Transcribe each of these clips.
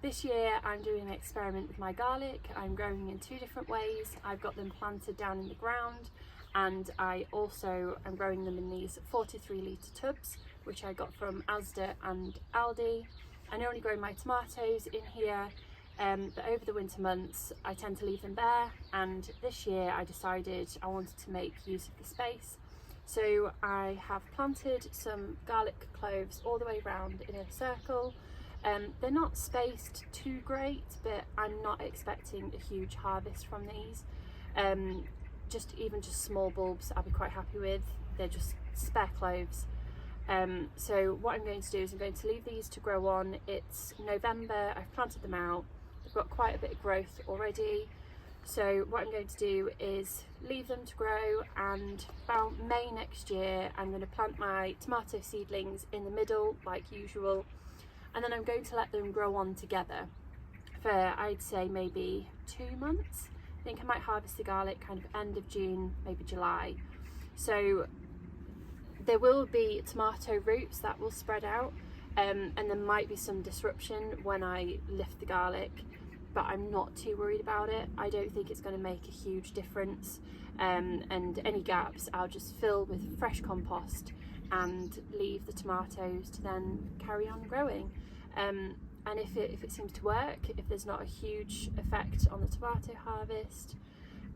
This year I'm doing an experiment with my garlic. I'm growing in 2 different ways. I've got them planted down in the ground, and I also am growing them in these 43 litre tubs, which I got from Asda and Aldi. I normally grow my tomatoes in here, but over the winter months I tend to leave them bare, and this year I decided I wanted to make use of the space. So I have planted some garlic cloves all the way around in a circle. They're not spaced too great, but I'm not expecting a huge harvest from these. Just small bulbs I'll be quite happy with. They're just spare cloves. So what I'm going to do is I'm going to leave these to grow on. It's November, I've planted them out. They've got quite a bit of growth already. So what I'm going to do is leave them to grow, and about May next year I'm going to plant my tomato seedlings in the middle like usual, and then I'm going to let them grow on together for, I'd say, maybe 2 months. I think I might harvest the garlic kind of end of June, maybe July. So there will be tomato roots that will spread out, and there might be some disruption when I lift the garlic, but I'm not too worried about it. I don't think it's going to make a huge difference, and any gaps I'll just fill with fresh compost and leave the tomatoes to then carry on growing. And if it seems to work, if there's not a huge effect on the tomato harvest,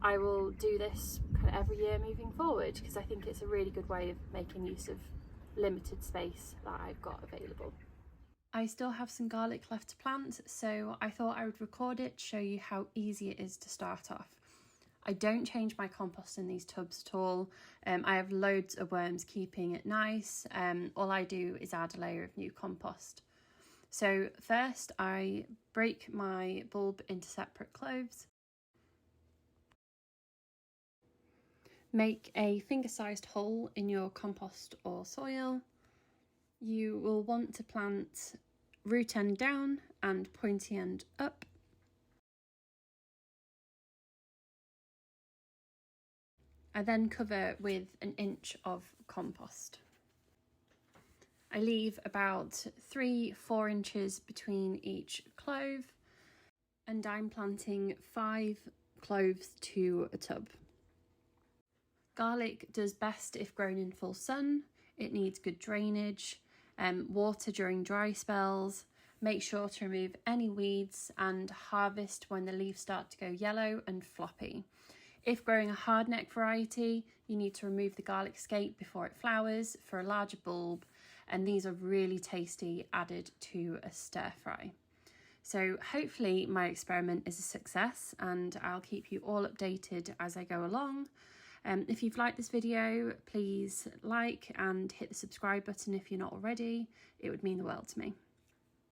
I will do this kind of every year moving forward, because I think it's a really good way of making use of limited space that I've got available. I still have some garlic left to plant, so I thought I would record it to show you how easy it is to start off. I don't change my compost in these tubs at all. I have loads of worms keeping it nice. All I do is add a layer of new compost. So first I break my bulb into separate cloves. Make a finger-sized hole in your compost or soil. You will want to plant root end down and pointy end up. I then cover with an inch of compost. I leave about 3-4 inches between each clove, and I'm planting 5 cloves to a tub. Garlic does best if grown in full sun. It needs good drainage, water during dry spells. Make sure to remove any weeds and harvest when the leaves start to go yellow and floppy. If growing a hardneck variety, you need to remove the garlic scape before it flowers for a larger bulb, and these are really tasty added to a stir fry. So hopefully my experiment is a success, and I'll keep you all updated as I go along. If you've liked this video, please like and hit the subscribe button if you're not already. It would mean the world to me.